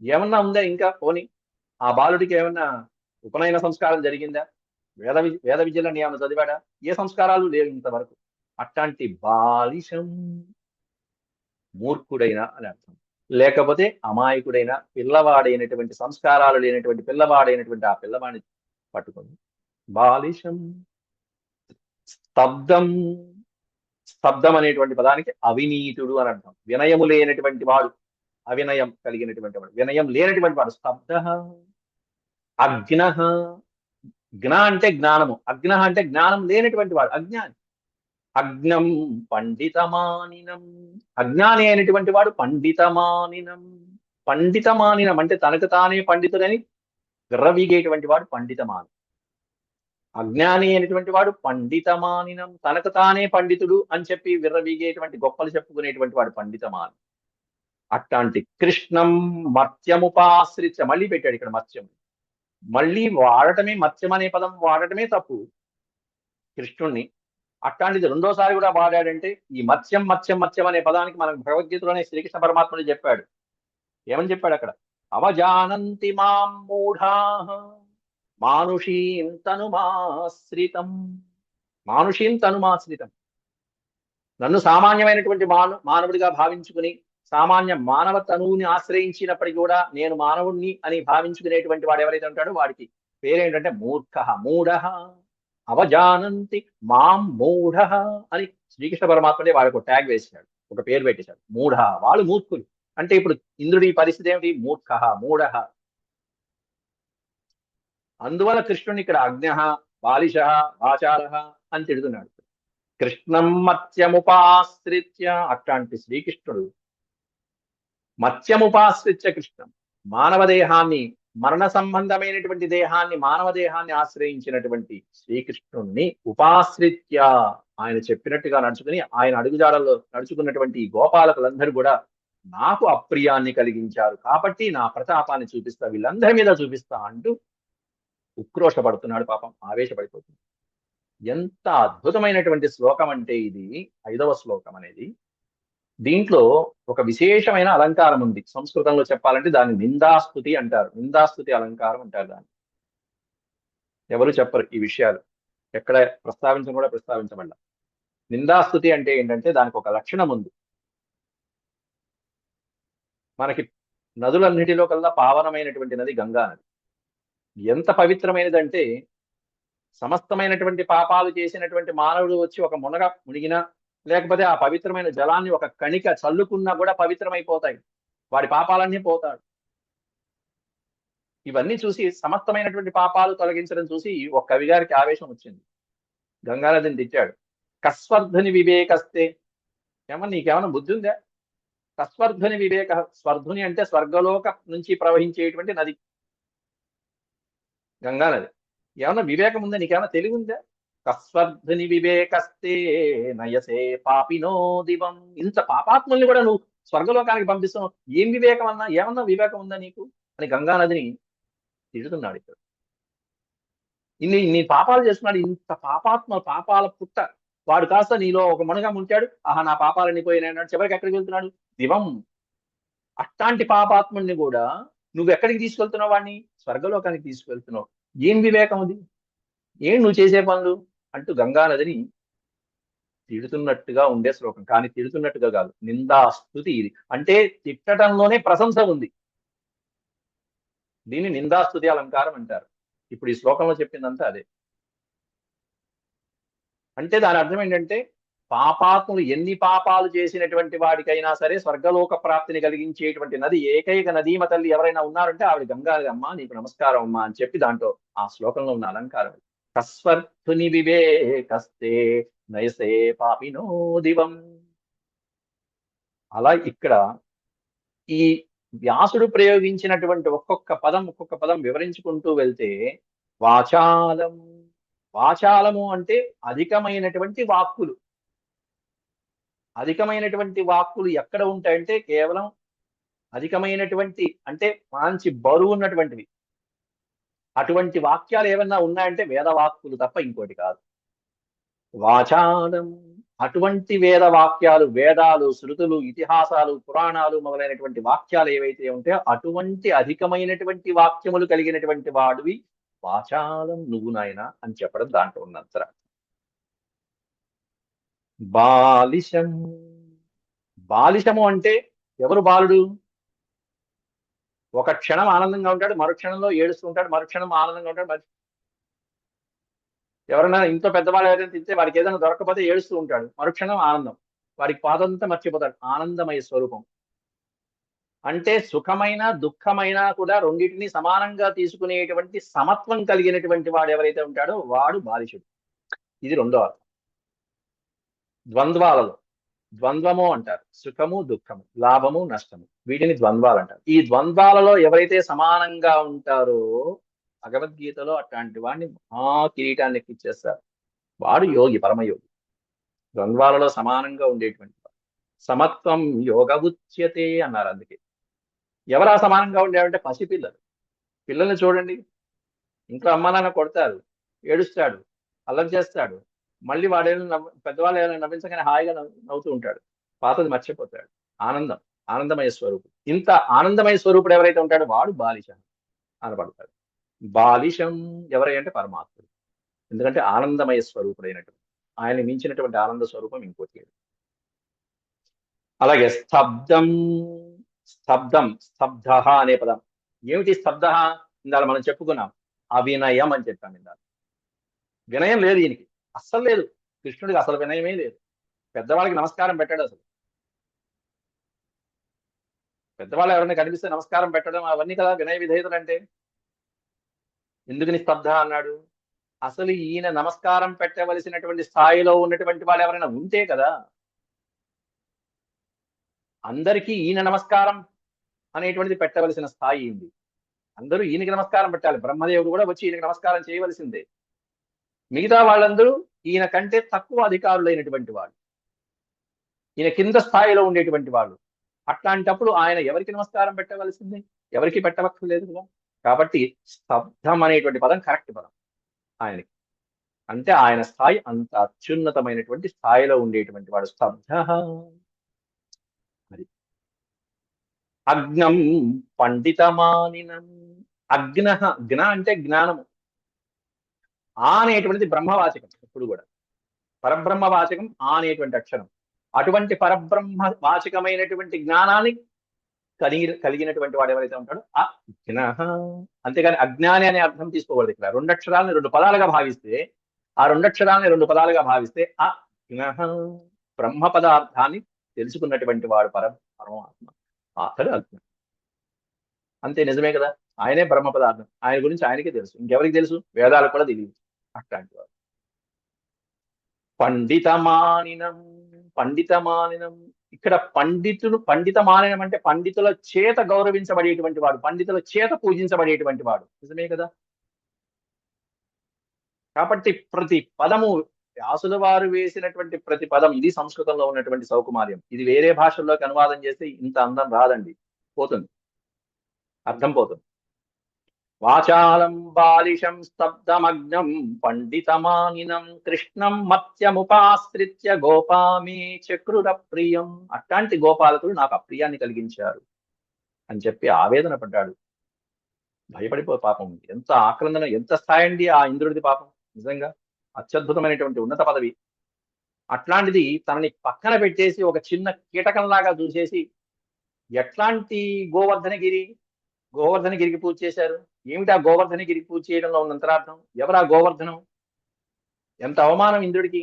ఏమన్నా ఉందా ఇంకా? పోని ఆ బాలుడికి ఏమన్నా ఉపనయన సంస్కారం జరిగిందా? వేద విద్యలన్నీ ఏమన్నా చదివాడా? ఏ సంస్కారాలు లేవు ఇంతవరకు. అట్లాంటి బాలిషం, మూర్ఖుడైన అని అర్థం. లేకపోతే అమాయకుడైన పిల్లవాడైనటువంటి, సంస్కారాలు లేనటువంటి పిల్లవాడైనటువంటి ఆ పిల్లవాడిని పట్టుకొని బాలిషం. స్తబ్దం, స్తబ్దం అనేటువంటి పదానికి అవినీతుడు అని అర్థం. వినయము లేనటువంటి వాడు, అవినయం కలిగినటువంటి వాడు, వినయం లేనటువంటి వాడు. స్తబ్ద. అగ్న, జ్ఞ అంటే జ్ఞానము, అగ్న అంటే జ్ఞానం లేనటువంటి వాడు, అజ్ఞాని. అగ్నం పండితమానినం, అజ్ఞాని అయినటువంటి వాడు పండితమానినం. పండితమానినం అంటే తనకు తానే పండితుడని విర్రవీగేటువంటి వాడు పండితమాని. అజ్ఞాని అయినటువంటి వాడు పండితమానినం, తనకు తానే పండితుడు అని చెప్పి విర్రవీగేటువంటి గొప్పలు చెప్పుకునేటువంటి వాడు పండితమాని. అట్లాంటి కృష్ణం మత్స్యముపాశ్రిత్య, మళ్ళీ పెట్టాడు ఇక్కడ మత్స్యం. మళ్ళీ వాడటమే, మత్స్యం అనే పదం వాడటమే తప్పు కృష్ణుణ్ణి. అట్లాంటిది రెండోసారి కూడా వాడాడంటే ఈ మత్స్యం మత్స్యం మత్స్యం అనే పదానికి మనకు భగవద్గీతలోనే శ్రీకృష్ణ పరమాత్ముడు చెప్పాడు. ఏమని చెప్పాడు అక్కడ? అవజానంతి మాం మూఢా మానుషీం తనుమాశ్రితం. మానుషీం తనుమాశ్రితం. నన్ను సామాన్యమైనటువంటి మానవుడిగా భావించుకుని సామాన్య మానవ తనువుని ఆశ్రయించినప్పటికీ కూడా నేను మానవుణ్ణి అని భావించుకునేటువంటి వాడు ఎవరైతే ఉంటాడో వాడికి పేరేంటంటే మూర్ఖ, మూఢ. అవజానంతి మాం మూఢ అని శ్రీకృష్ణ పరమాత్మనే వాడికి ఒక ట్యాగ్ వేసినాడు, ఒక పేరు పెట్టేశాడు, మూఢ. వాళ్ళు మూర్ఖులు. అంటే ఇప్పుడు ఇంద్రుడి పరిస్థితి ఏమిటి? మూర్ఖ, మూఢ. అందువల్ల కృష్ణుని ఇక్కడ అజ్ఞ, బాలిష, వాచార అని తిడుతున్నాడు. కృష్ణం మత్స్యముపాశ్రిత్య, అట్లాంటి శ్రీకృష్ణుడు మత్స్యముపాశ్రిత్య కృష్ణం, మానవ దేహాన్ని, మరణ సంబంధమైనటువంటి దేహాన్ని, మానవ దేహాన్ని ఆశ్రయించినటువంటి శ్రీకృష్ణుణ్ణి ఉపాశ్రిత్య, ఆయన చెప్పినట్టుగా నడుచుకుని ఆయన అడుగుజాడల్లో నడుచుకున్నటువంటి గోపాలకులందరూ కూడా నాకు అప్రియాన్ని కలిగించారు కాబట్టి నా ప్రతాపాన్ని చూపిస్తా, వీళ్ళందరి మీద చూపిస్తా అంటూ ఉక్రోషపడుతున్నాడు. పాపం ఆవేశపడిపోతుంది. ఎంత అద్భుతమైనటువంటి శ్లోకం అంటే ఇది 5వ శ్లోకం అనేది. దీంట్లో ఒక విశేషమైన అలంకారం ఉంది. సంస్కృతంలో చెప్పాలంటే దాన్ని నిందాస్తుతి అంటారు. నిందాస్తుతి అలంకారం అంటారు దాన్ని. ఎవరు చెప్పరు ఈ విషయాలు, ఎక్కడ ప్రస్తావించడం కూడా ప్రస్తావించబడ్డా. నిందాస్తుతి అంటే ఏంటంటే దానికి ఒక లక్షణం ఉంది. మనకి నదులన్నిటిలో కల్లా పావనమైనటువంటి నది గంగా నది. ఎంత పవిత్రమైనదంటే సమస్తమైనటువంటి పాపాలు చేసినటువంటి మానవుడు వచ్చి ఒక మునగ మునిగినా, లేకపోతే ఆ పవిత్రమైన జలాన్ని ఒక కణిక చల్లుకున్నా కూడా పవిత్రమైపోతాయి, వాడి పాపాలన్నీ పోతాడు. ఇవన్నీ చూసి సమస్తమైనటువంటి పాపాలు తొలగించడం చూసి ఒక కవి గారికి ఆవేశం వచ్చింది. గంగానదిని తిట్టాడు. కస్వర్ధుని వివేకస్తే, ఏమన్నా నీకేమన్నా బుద్ధి ఉందా? కస్వర్ధుని వివేక, స్వర్ధుని అంటే స్వర్గలోక నుంచి ప్రవహించేటువంటి నది గంగానది. ఏమన్నా వివేకం ఉందా? నీకేమన్నా తెలివి ఉందా? కస్వర్ధుని వివేకస్తే నయసే పాపినో దివం. ఇంత పాపాత్ముల్ని కూడా నువ్వు స్వర్గలోకానికి పంపిస్తున్నావు, ఏం వివేకం అన్నా? ఏమన్నా వివేకం ఉందా నీకు అని గంగానదిని తిడుతున్నాడు. ఇక్కడ ఇన్ని పాపాలు చేస్తున్నాడు, ఇంత పాపాల పుట్ట వాడు కాస్త నీలో ఒక మనుగా ముంచాడు. ఆహా నా పాపాలన్నీ పోయినాడు, చివరికి ఎక్కడికి వెళ్తున్నాడు? దివం. అట్లాంటి పాపాత్ముడిని కూడా నువ్వు ఎక్కడికి తీసుకెళ్తున్నావు? వాడిని స్వర్గలోకానికి తీసుకెళ్తున్నావు. ఏం వివేకం అది? ఏం నువ్వు చేసే పనులు అంటూ గంగానదిని తిడుతున్నట్టుగా ఉండే శ్లోకం. కానీ తిడుతున్నట్టుగా కాదు, నిందాస్తుతి. ఇది అంటే తిట్టడంలోనే ప్రశంస ఉంది. దీన్ని నిందాస్తుతి అలంకారం అంటారు. ఇప్పుడు ఈ శ్లోకంలో చెప్పిందంతా అదే. అంటే దాని అర్థం ఏంటంటే పాపాత్ములు ఎన్ని పాపాలు చేసినటువంటి వాడికైనా సరే స్వర్గలోక ప్రాప్తిని కలిగించేటువంటి నది, ఏకైక నదీమ తల్లి ఎవరైనా ఉన్నారంటే ఆవిడ గంగా అమ్మ, నీకు నమస్కారం అమ్మా అని చెప్పి దాంట్లో ఆ శ్లోకంలో ఉన్న అలంకారం. కస్వర్ధుని వివేకస్తే నయసే పాపినో దివం. అలా ఇక్కడ ఈ వ్యాసుడు ప్రయోగించినటువంటి ఒక్కొక్క పదం వివరించుకుంటూ వెళ్తే వాచాలం. వాచాలము అంటే అధికమైనటువంటి వాక్కులు. అధికమైనటువంటి వాక్కులు ఎక్కడ ఉంటాయంటే కేవలం అధికమైనటువంటి అంటే మంచి బరువు ఉన్నటువంటివి. అటువంటి వాక్యాలు ఏమన్నా ఉన్నాయంటే వేదవాక్కులు తప్ప ఇంకోటి కాదు. వాచాలం అటువంటి వేద వాక్యాలు, వేదాలు, శృతులు, ఇతిహాసాలు, పురాణాలు మొదలైనటువంటి వాక్యాలు ఏవైతే ఉంటాయో అటువంటి అధికమైనటువంటి వాక్యములు కలిగినటువంటి వాడివి వాచాలం నువ్వు నాయన అని చెప్పడం దాంట్లో ఉన్నంతర. బాలిశం. బాలిశము అంటే ఎవరు బాలుడు? ఒక క్షణం ఆనందంగా ఉంటాడు, మరుక్షణంలో ఏడుస్తూ ఉంటాడు, మరుక్షణం ఆనందంగా ఉంటాడు. ఎవరైనా ఇంట్లో పెద్దవాళ్ళు ఏదైనా తింటే వాడికి ఏదైనా దొరకకపోతే ఏడుస్తూ ఉంటాడు, మరుక్షణం ఆనందం. వాడికి పాదంతా మర్చిపోతాడు. ఆనందమయ స్వరూపం అంటే సుఖమైన దుఃఖమైన కూడా రెండింటినీ సమానంగా తీసుకునేటువంటి సమత్వం కలిగినటువంటి వాడు ఎవరైతే ఉంటాడో వాడు బాలిషుడు. ఇది రెండో అర్థం. ద్వంద్వాలలో ద్వంద్వము అంటారు. సుఖము దుఃఖము, లాభము నష్టము, వీటిని ద్వంద్వాలు అంటారు. ఈ ద్వంద్వాలలో ఎవరైతే సమానంగా ఉంటారో భగవద్గీతలో అట్లాంటి వాడిని మహా కిరీటాన్ని ఎక్కిచ్చేస్తారు. వాడు యోగి, పరమయోగి, ద్వంద్వాలలో సమానంగా ఉండేటువంటి వాడు. సమత్వం యోగ ఉచ్యతే అన్నారు. అందుకే ఎవరా సమానంగా ఉండేవంటే పసిపిల్లలు. పిల్లల్ని చూడండి, ఇంట్లో అమ్మ నాన్న కొడతారు, ఏడుస్తాడు, అల్లరి చేస్తాడు, మళ్ళీ వాడేమైనా పెద్దవాళ్ళు ఏమైనా నవ్వించగానే హాయిగా నవ్వుతూ ఉంటాడు, పాతది మర్చిపోతాడు. ఆనందం, ఆనందమయ స్వరూపుడు. ఇంత ఆనందమయ స్వరూపుడు ఎవరైతే ఉంటాడో వాడు బాలిష అనబడతాడు. బాలిషం ఎవరై అంటే పరమాత్ముడు. ఎందుకంటే ఆనందమయ స్వరూపుడైనటువంటి ఆయన మించినటువంటి ఆనంద స్వరూపం ఇంకోటి లేదు. అలాగే స్తబ్దం, స్తబ్దం, స్తబ్ధ అనే పదం. ఏమిటి స్తబ్ధ? ఇందాక మనం చెప్పుకున్నాం, అవినయం అని చెప్పాం. ఇందాక వినయం లేదు ఈయనకి, అస్సలు లేదు. కృష్ణుడికి అసలు వినయమే లేదు. పెద్దవాళ్ళకి నమస్కారం పెట్టాడు. అసలు పెద్దవాళ్ళు ఎవరైనా కనిపిస్తే నమస్కారం పెట్టడం అవన్నీ కదా వినయ విధేయతలు అంటే. ఎందుకు నిస్తబ్ధ అన్నాడు? అసలు ఈయన నమస్కారం పెట్టవలసినటువంటి స్థాయిలో ఉన్నటువంటి వాళ్ళు ఎవరైనా ఉంటే కదా. అందరికీ ఈయన నమస్కారం అనేటువంటిది పెట్టవలసిన స్థాయి ఉంది. అందరూ ఈయనకి నమస్కారం పెట్టాలి. బ్రహ్మదేవుడు కూడా వచ్చి ఈయనకి నమస్కారం చేయవలసిందే. మిగతా వాళ్ళందరూ ఈయన కంటే తక్కువ అధికారులైనటువంటి వాళ్ళు, ఈయన కింద స్థాయిలో ఉండేటువంటి వాళ్ళు. అట్లాంటప్పుడు ఆయన ఎవరికి నమస్కారం పెట్టవలసిందే? ఎవరికి పెట్టవక్కర్లేదు కదా. కాబట్టి స్తబ్ధం అనేటువంటి పదం కరెక్ట్ పదం ఆయనకి. అంటే ఆయన స్థాయి అంత అత్యున్నతమైనటువంటి స్థాయిలో ఉండేటువంటి వాడు స్తబ్ధ. అది అగ్నం పండితమానినం. అగ్న, జ్ఞ అంటే జ్ఞానము. ఆ అనేటువంటిది బ్రహ్మవాచకం. ఎప్పుడు కూడా పరబ్రహ్మ వాచకం ఆ అనేటువంటి అక్షరం. అటువంటి పరబ్రహ్మ వాచకమైనటువంటి జ్ఞానాన్ని కలిగినటువంటి వాడు ఎవరైతే ఉంటాడో అజ్ఞ. అంతేగాని అజ్ఞాని అనే అర్థం తీసుకోకూడదు. ఇక్కడ రెండు అక్షరాలని రెండు పదాలుగా భావిస్తే, ఆ రెండు అక్షరాలని రెండు పదాలుగా భావిస్తే అజ్ఞ, బ్రహ్మ పదార్థాన్ని తెలుసుకున్నటువంటి వాడు పరమాత్మ, అతడు అజ్ఞ. అంతే, నిజమే కదా. ఆయనే బ్రహ్మ పదార్థం. ఆయన గురించి ఆయనకే తెలుసు, ఇంకెవరికి తెలుసు? వేదాలకు కూడా తెలియదు. అట్లాంటి వాడు పండితమానినం. పండితమానినం, ఇక్కడ పండితులు, పండితమానినం అంటే పండితుల చేత గౌరవించబడేటువంటి వాడు, పండితుల చేత పూజించబడేటువంటి వాడు. నిజమే కదా. కాబట్టి ప్రతి పదము, వ్యాసుల వారు వేసినటువంటి ప్రతి పదం, ఇది సంస్కృతంలో ఉన్నటువంటి సౌకుమార్యం. ఇది వేరే భాషల్లోకి అనువాదం చేస్తే ఇంత అందం రాదండి, పోతుంది, అర్థం పోతుంది. వాచాలం బాలిషం స్తబ్దమగ్నం పండితమానినం కృష్ణం మత్స్యముపాశ్రిత్య గోపామే చక్రుర ప్రియం. అట్లాంటి గోపాలకులు నాకు అప్రియాన్ని కలిగించారు అని చెప్పి ఆవేదన పడ్డాడు. భయపడిపో పాపం. ఎంత ఆక్రందన, ఎంత స్థాయి అండి ఆ ఇంద్రుడిది పాపం. నిజంగా అత్యద్భుతమైనటువంటి ఉన్నత పదవి. అట్లాంటిది తనని పక్కన పెట్టేసి ఒక చిన్న కీటకంలాగా చూసేసి, ఎట్లాంటి గోవర్ధనగిరి, గోవర్ధనగిరికి పూజ చేశారు. ఏమిటి ఆ గోవర్ధనగిరికి పూజ చేయడంలో ఉన్న అంతరార్థం? ఎవరా గోవర్ధనం? ఎంత అవమానం ఇంద్రుడికి.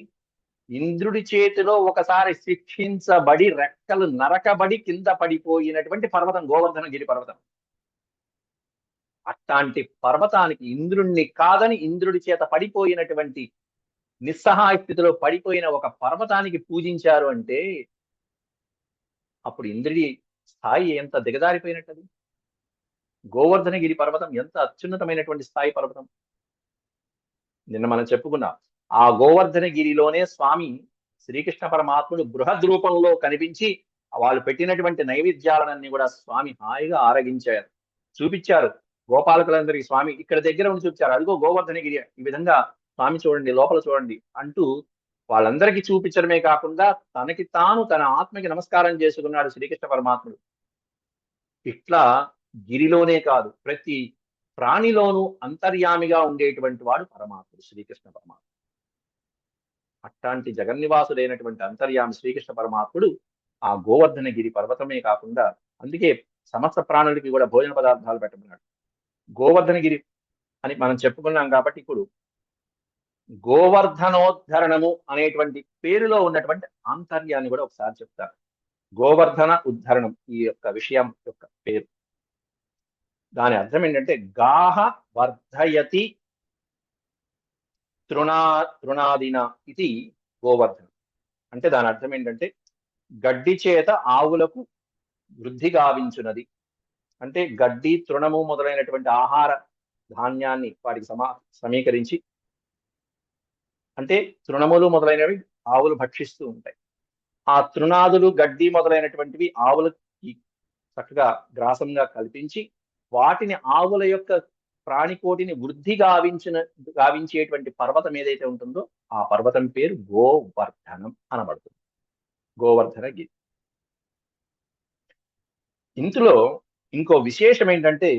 ఇంద్రుడి చేతిలో ఒకసారి శిక్షించబడి రెక్కలు నరకబడి కింద పడిపోయినటువంటి పర్వతం గోవర్ధనగిరి పర్వతం. అట్లాంటి పర్వతానికి, ఇంద్రుణ్ణి కాదని ఇంద్రుడి చేత పడిపోయినటువంటి నిస్సహాయ స్థితిలో పడిపోయిన ఒక పర్వతానికి పూజించారు అంటే అప్పుడు ఇంద్రుడి స్థాయి ఎంత దిగజారిపోయినట్టది. గోవర్ధనగిరి పర్వతం ఎంత అత్యున్నతమైనటువంటి స్థాయి పర్వతం. నిన్న మనం చెప్పుకున్నాం, ఆ గోవర్ధనగిరిలోనే స్వామి శ్రీకృష్ణ పరమాత్ముడు బృహద్ రూపంలో కనిపించి వాళ్ళు పెట్టినటువంటి నైవేద్యాలన్నీ కూడా స్వామి హాయిగా ఆరగించారు, చూపించారు గోపాలకులందరికీ. స్వామి ఇక్కడ దగ్గర ఉండి చూపించారు, అదిగో గోవర్ధనగిరి, ఈ విధంగా స్వామి చూడండి, లోపల చూడండి అంటూ వాళ్ళందరికీ చూపించడమే కాకుండా తనకి తాను, తన ఆత్మకి నమస్కారం చేసుకున్నాడు శ్రీకృష్ణ పరమాత్ముడు. ఇట్లా గిరిలోనే కాదు, ప్రతి ప్రాణిలోనూ అంతర్యామిగా ఉండేటువంటి వాడు పరమాత్ముడు, శ్రీకృష్ణ పరమాత్ముడు. అట్లాంటి జగన్నివాసుడైనటువంటి అంతర్యామి శ్రీకృష్ణ పరమాత్ముడు ఆ గోవర్ధనగిరి పర్వతమే కాకుండా, అందుకే సమస్త ప్రాణులకి కూడా భోజన పదార్థాలు పెట్టమన్నాడు. గోవర్ధనగిరి అని మనం చెప్పుకున్నాం కాబట్టి ఇప్పుడు గోవర్ధనోద్ధరణము అనేటువంటి పేరులో ఉన్నటువంటి ఆంతర్యాన్ని కూడా ఒకసారి చెప్తారు. గోవర్ధన ఉద్ధరణం ఈ యొక్క విషయం యొక్క పేరు. దాని అర్థం ఏంటంటే గాహ వర్ధయతి తృణాదిన ఇది గోవర్ధనం. అంటే దాని అర్థం ఏంటంటే గడ్డి చేత ఆవులకు వృద్ధి గావించున్నది. అంటే గడ్డి, తృణము మొదలైనటువంటి ఆహార ధాన్యాన్ని వాటికి సమీకరించి, అంటే తృణములు మొదలైనవి ఆవులు భక్షిస్తూ ఉంటాయి. ఆ తృణాదులు, గడ్డి మొదలైనటువంటివి ఆవులకి చక్కగా గ్రాసంగా కల్పించి, వాటిని ఆవుల యొక్క ప్రాణికోటిని వృద్ధి గావించేటువంటి పర్వతం ఏదైతే ఉంటుందో ఆ పర్వతం పేరు గోవర్ధనం అనబడుతుంది. గోవర్ధనగిరి. ఇందులో ఇంకో విశేషం ఏంటంటే,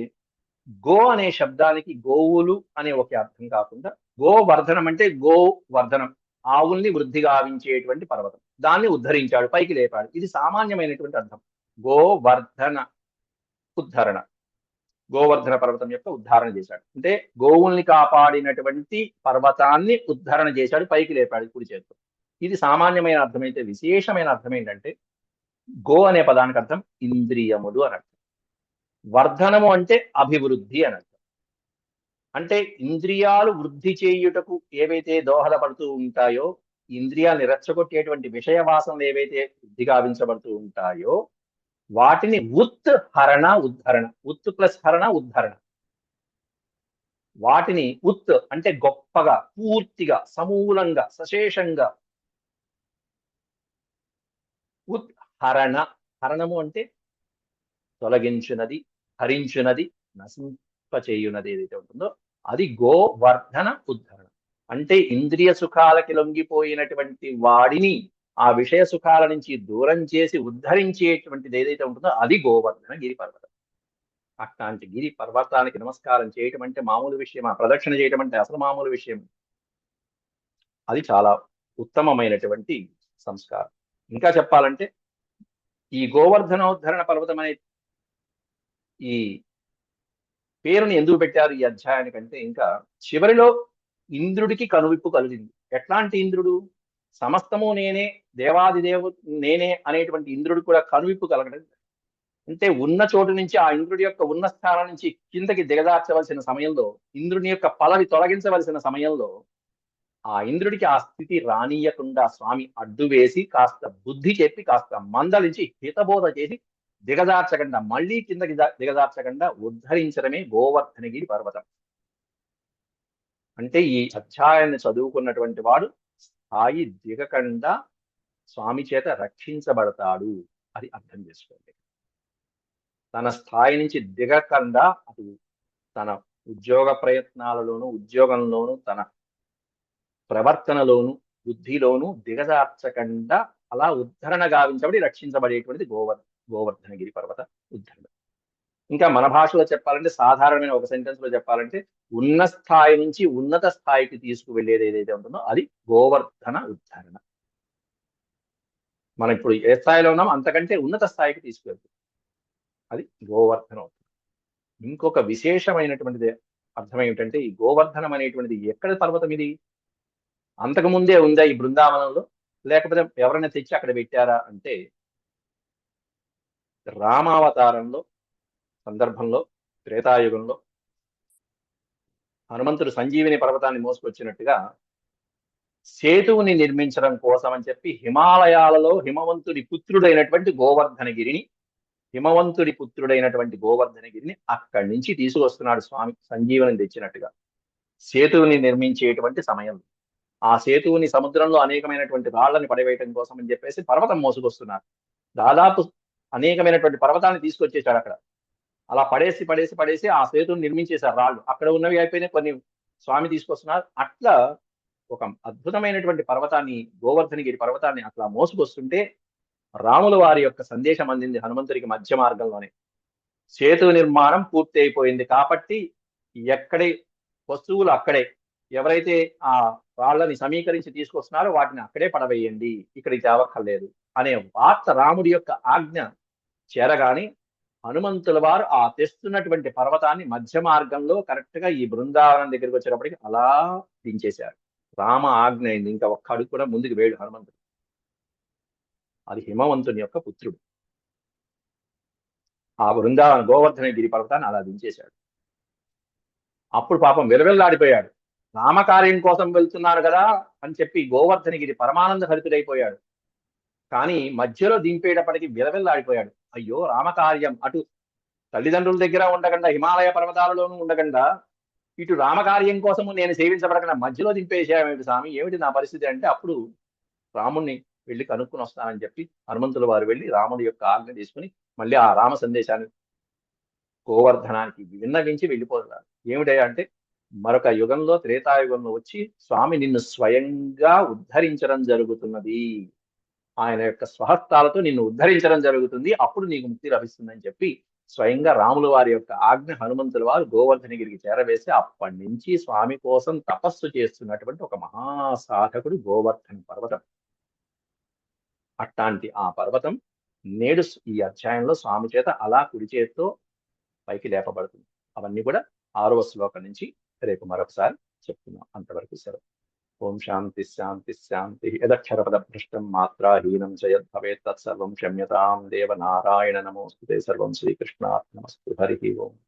గో అనే శబ్దానికి గోవులు అనే ఒక అర్థం కాకుండా, గోవర్ధనం అంటే గోవర్ధనం, ఆవుల్ని వృద్ధి గావించేటువంటి పర్వతం, దాన్ని ఉద్ధరించాడు, పైకి లేపాడు. ఇది సామాన్యమైనటువంటి అర్థం. గోవర్ధన ఉద్ధరణ, గోవర్ధన పర్వతం యొక్క ఉద్ధారణ చేశాడు అంటే గోవుల్ని కాపాడినటువంటి పర్వతాన్ని ఉద్ధరణ చేశాడు, పైకి లేపాడు కుడి చేతితో. ఇది సామాన్యమైన అర్థమైతే, విశేషమైన అర్థం ఏంటంటే, గో అనే పదానికి అర్థం ఇంద్రియములు అని అర్థం. వర్ధనము అంటే అభివృద్ధి అని అర్థం. అంటే ఇంద్రియాలు వృద్ధి చేయుటకు ఏవైతే దోహదపడుతూ ఉంటాయో, ఇంద్రియాలు రెచ్చగొట్టేటువంటి విషయ వాసనలు ఏవైతే వృద్ధి గావించబడుతూ ఉంటాయో, వాటిని ఉత్ హరణ ఉద్ధరణ, ఉత్ ప్లస్ హరణ ఉద్ధరణ. వాటిని ఉత్ అంటే గొప్పగా, పూర్తిగా, సమూలంగా, సశేషంగా. ఉత్ హరణ, హరణము అంటే తొలగించునది, హరించునది, నశింపచేయునది ఏదైతే ఉంటుందో అది గోవర్ధన ఉద్ధరణ. అంటే ఇంద్రియ సుఖాలకి లొంగిపోయినటువంటి వాడిని ఆ విషయ సుఖాల నుంచి దూరం చేసి ఉద్ధరించేటువంటిది ఏదైతే ఉంటుందో అది గోవర్ధన గిరి పర్వతం. అట్లాంటి గిరి పర్వతానికి నమస్కారం చేయటం అంటే మామూలు విషయమా? ప్రదక్షిణ చేయటం అంటే అసలు మామూలు విషయం. అది చాలా ఉత్తమమైనటువంటి సంస్కారం. ఇంకా చెప్పాలంటే, ఈ గోవర్ధనోద్ధరణ పర్వతం అనే ఈ పేరుని ఎందుకు పెట్టారు ఈ అధ్యాయానికంటే, ఇంకా చివరిలో ఇంద్రుడికి కనువిప్పు కలిగింది. ఎట్లాంటి ఇంద్రుడు? సమస్తము నేనే, దేవాదిదేవు నేనే అనేటువంటి ఇంద్రుడు కూడా కనువిప్పు కలగడం. అంటే ఉన్న చోటు నుంచి, ఆ ఇంద్రుడి యొక్క ఉన్న స్థానం నుంచి కిందకి దిగజార్చవలసిన సమయంలో, ఇంద్రుని యొక్క పదవి తొలగించవలసిన సమయంలో, ఆ ఇంద్రుడికి ఆ స్థితి రానియకుండా స్వామి అడ్డు వేసి కాస్త బుద్ధి చెప్పి, కాస్త మందలించి, హితబోధ చేసి దిగజార్చకుండా, మళ్ళీ కిందకి దిగజార్చకుండా ఉద్ధరించడమే గోవర్ధనగిరి పర్వతం. అంటే ఈ అధ్యాయాన్ని చదువుకున్నటువంటి వాడు స్థాయి దిగకుండా స్వామి చేత రక్షించబడతాడు, అది అర్థం చేసుకోండి. తన స్థాయి నుంచి దిగకుండా, అటు తన ఉద్యోగ ప్రయత్నాలలోనూ, ఉద్యోగంలోనూ, తన ప్రవర్తనలోను, బుద్ధిలోను దిగజార్చకుండా అలా ఉద్ధరణ గావించబడి రక్షించబడేటువంటిది గోవర్ధనగిరి పర్వత ఉద్ధరణ. ఇంకా మన భాషలో చెప్పాలంటే, సాధారణమైన ఒక సెంటెన్స్ లో చెప్పాలంటే, ఉన్న స్థాయి నుంచి ఉన్నత స్థాయికి తీసుకువెళ్ళేది ఏదైతే ఉంటుందో అది గోవర్ధన ఉద్ధరణ. మనం ఇప్పుడు ఏ స్థాయిలో ఉన్నాం అంతకంటే ఉన్నత స్థాయికి తీసుకువెళ్తుంది, అది గోవర్ధన ఉద్ధరణ. ఇంకొక విశేషమైనటువంటిది అర్థం ఏమిటంటే, ఈ గోవర్ధనం అనేటువంటిది ఎక్కడ పర్వతం ఇది? అంతకుముందే ఉందా ఈ బృందావనంలో, లేకపోతే ఎవరైనా తెచ్చి అక్కడ పెట్టారా అంటే, రామావతారంలో సందర్భంలో, త్రేతాయుగంలో హనుమంతుడు సంజీవిని పర్వతాన్ని మోసుకొచ్చినట్టుగా సేతువుని నిర్మించడం కోసం అని చెప్పి హిమాలయాలలో హిమవంతుడి పుత్రుడైనటువంటి గోవర్ధనగిరిని అక్కడి నుంచి తీసుకొస్తున్నాడు స్వామి, సంజీవని తెచ్చినట్టుగా. సేతువుని నిర్మించేటువంటి సమయంలో ఆ సేతువుని సముద్రంలో అనేకమైనటువంటి రాళ్లని పడవేయటం కోసం అని చెప్పేసి పర్వతం మోసుకొస్తున్నారు. దాదాపు అనేకమైనటువంటి పర్వతాన్ని తీసుకొచ్చేసాడు అక్కడ. అలా పడేసి పడేసి పడేసి ఆ సేతువుని నిర్మించేశారు రాళ్ళు. అక్కడ ఉన్నవి అయిపోయినాయి, కొన్ని స్వామి తీసుకొస్తున్నారు. అట్లా ఒక అద్భుతమైనటువంటి పర్వతాన్ని, గోవర్ధనగిరి పర్వతాన్ని అట్లా మోసుకొస్తుంటే రాముల వారి యొక్క సందేశం అందింది హనుమంతుడికి మధ్య మార్గంలోనే. సేతు నిర్మాణం పూర్తి అయిపోయింది కాబట్టి ఎక్కడి వస్తువులు అక్కడే, ఎవరైతే ఆ రాళ్ళని సమీకరించి తీసుకొస్తున్నారో వాటిని అక్కడే పడవేయండి, ఇక్కడికి తేవక్కర్లేదు అనే వార్త రాముడి యొక్క ఆజ్ఞ చేరగాని హనుమంతుల వారు ఆ తెస్తున్నటువంటి పర్వతాన్ని మధ్య మార్గంలో కరెక్ట్ గా ఈ బృందావనం దగ్గరికి వచ్చేటప్పటికి అలా దించేశారు. రామ ఆజ్ఞ అయింది, ఇంకా ఒక్క అడుగు కూడా ముందుకు వేడు హనుమంతుడు. అది హిమవంతుని యొక్క పుత్రుడు. ఆ బృందావన గోవర్ధనగిరి పర్వతాన్ని అలా దించేశాడు. అప్పుడు పాపం విలవిల్లాడిపోయాడు. రామకార్యం కోసం వెళ్తున్నాను కదా అని చెప్పి గోవర్ధనగిరి పరమానంద హరితుడైపోయాడు. కానీ మధ్యలో దింపేటప్పటికి విలవిల్లాడిపోయాడు. అయ్యో రామకార్యం, అటు తల్లిదండ్రుల దగ్గర ఉండకుండా, హిమాలయ పర్వతాలలోనూ ఉండకుండా ఇటు రామకార్యం కోసము నేను సేవించబడకుండా మధ్యలో దింపేసామేమిటి స్వామి, ఏమిటి నా పరిస్థితి అంటే, అప్పుడు రాముణ్ణి వెళ్ళి కనుక్కుని వస్తానని చెప్పి హనుమంతుల వారు వెళ్ళి రాముడి యొక్క ఆజ్ఞ తీసుకుని మళ్ళీ ఆ రామ సందేశాన్ని గోవర్ధనానికి విన్నవించి వెళ్ళిపోతున్నారు. ఏమిటయ్యా అంటే, మరొక యుగంలో త్రేతాయుగంలో వచ్చి స్వామి నిన్ను స్వయంగా ఉద్ధరించడం జరుగుతున్నది, ఆయన యొక్క స్వహస్తాలతో నిన్ను ఉద్ధరించడం జరుగుతుంది, అప్పుడు నీకు ముక్తి లభిస్తుందని చెప్పి స్వయంగా రాముల వారి యొక్క ఆజ్ఞ హనుమంతుల వారు గోవర్ధనగిరికి చేరవేసి అప్పటి నుంచి స్వామి కోసం తపస్సు చేస్తున్నటువంటి ఒక మహాసాధకుడు గోవర్ధన పర్వతం. అట్లాంటి ఆ పర్వతం నేడు ఈ అధ్యాయంలో స్వామి చేత అలా కుడి చేత్తో పైకి లేపబడుతుంది. అవన్నీ కూడా 6వ శ్లోకం నుంచి రేపు మరొకసారి చెప్తున్నాం. అంతవరకు సెలవు. ఓం శాంతి శాంతి శాంతి. యదక్షరపద భ్రష్టం మాత్రాహీనం చ యద్భవేత్ తత్సర్వం క్షమ్యతాం దేవ నారాయణ నమోస్తుతే. సర్వం శ్రీకృష్ణార్పణమస్తు. హరి ఓం.